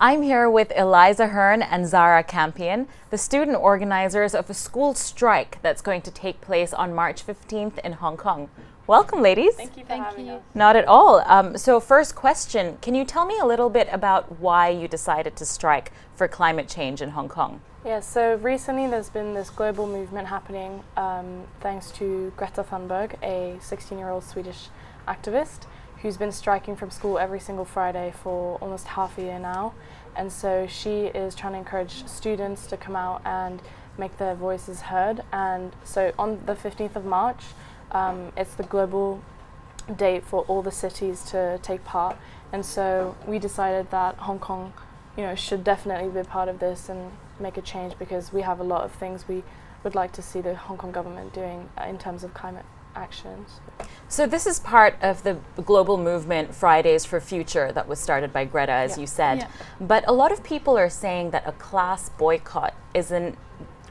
I'm here with Elisa Hirn and Zara Campion, the student organizers of a school strike that's going to take place on March 15th in Hong Kong. Welcome, ladies. Thank you for having us. Not at all. So first question, can you tell me a little bit about why you decided to strike for climate change in Hong Kong? Yeah, so recently there's been this global movement happening thanks to Greta Thunberg, a 16-year-old Swedish activist who's been striking from school every single Friday for almost half a year now. And so she is trying to encourage students to come out and make their voices heard. And so on the 15th of March, it's the global date for all the cities to take part. And so we decided that Hong Kong, should definitely be a part of this and make a change, because we have a lot of things we would like to see the Hong Kong government doing in terms of climate actions. So this is part of the global movement Fridays for Future that was started by Greta, as you said. Yeah. But a lot of people are saying that a class boycott isn't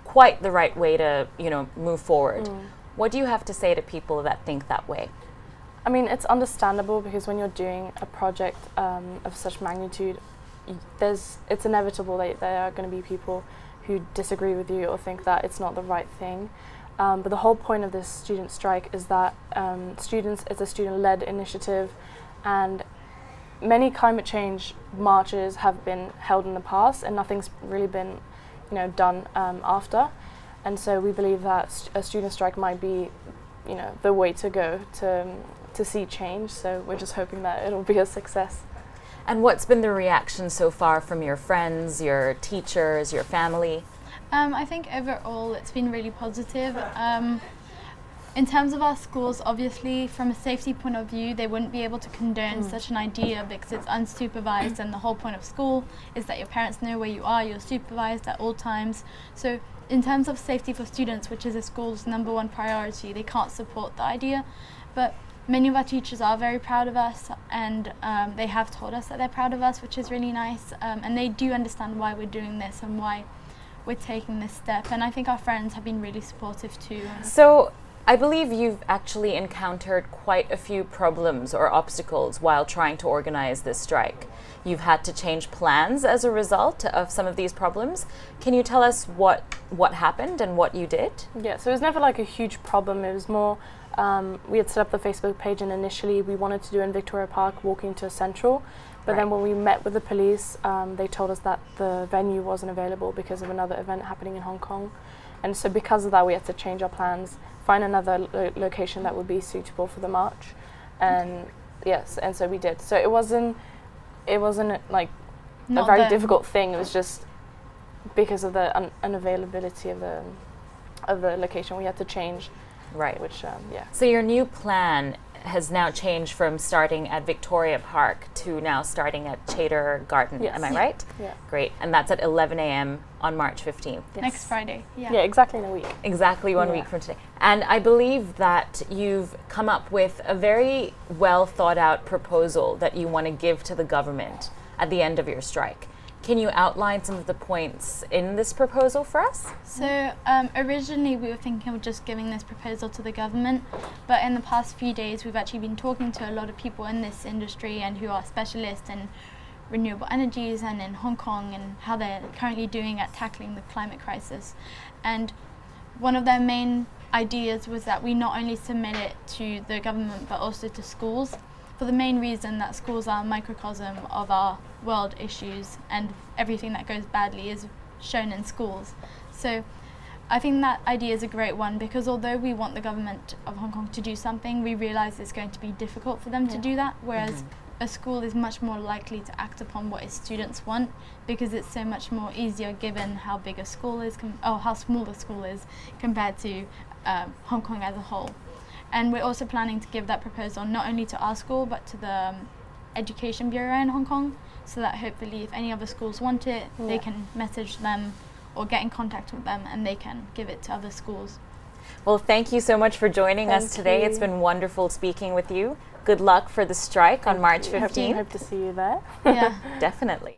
quite the right way to, move forward. What do you have to say to people that think that way? I mean, it's understandable, because when you're doing a project of such magnitude, it's inevitable that there are going to be people who disagree with you or think that it's not the right thing. But the whole point of this student strike is that it's a student-led initiative, and many climate change marches have been held in the past, and nothing's really been, done after. And so we believe that a student strike might be, the way to go to see change. So we're just hoping that it'll be a success. And what's been the reaction so far from your friends, your teachers, your family? I think overall it's been really positive. In terms of our schools, obviously from a safety point of view, they wouldn't be able to condone such an idea because it's unsupervised, and the whole point of school is that your parents know where you are, you're supervised at all times. So in terms of safety for students, which is the school's #1 priority, they can't support the idea. But many of our teachers are very proud of us, and they have told us that they're proud of us, which is really nice. And they do understand why we're doing this and why we're taking this step. And I think our friends have been really supportive too. So I believe you've actually encountered quite a few problems or obstacles while trying to organize this strike. You've had to change plans as a result of some of these problems. Can you tell us what happened and what you did? Yeah, so it was never like a huge problem. It was more, we had set up the Facebook page, and initially we wanted to do in Victoria Park, walking to Central. But then when we met with the police, they told us that the venue wasn't available because of another event happening in Hong Kong. And so because of that, we had to change our plans, find another location that would be suitable for the march. And yes, and so we did. So it wasn't like a very difficult thing. It was just because of the unavailability of the location, we had to change. Right. Which, yeah. So your new plan has now changed from starting at Victoria Park to now starting at Chater Garden. Yes. Am I right? Yeah. Great. And that's at 11 a.m. on March 15th. Yes. Next Friday. Yeah, exactly in a week. Exactly 1 week from today. And I believe that you've come up with a very well thought out proposal that you want to give to the government at the end of your strike. Can you outline some of the points in this proposal for us? So originally we were thinking of just giving this proposal to the government, but in the past few days we've actually been talking to a lot of people in this industry and who are specialists in renewable energies and in Hong Kong, and how they're currently doing at tackling the climate crisis. And one of their main ideas was that we not only submit it to the government but also to schools, for the main reason that schools are a microcosm of our world issues, and everything that goes badly is shown in schools. So I think that idea is a great one, because although we want the government of Hong Kong to do something, we realise it's going to be difficult for them to do that, whereas a school is much more likely to act upon what its students want, because it's so much more easier given how big a school is, how small the school is compared to Hong Kong as a whole. And we're also planning to give that proposal not only to our school but to the Education Bureau in Hong Kong, so that hopefully if any other schools want it, they can message them or get in contact with them and they can give it to other schools. Well, thank you so much for joining us today. It's been wonderful speaking with you. Good luck for the strike on March 15th. Hope to see you there. Yeah. Definitely.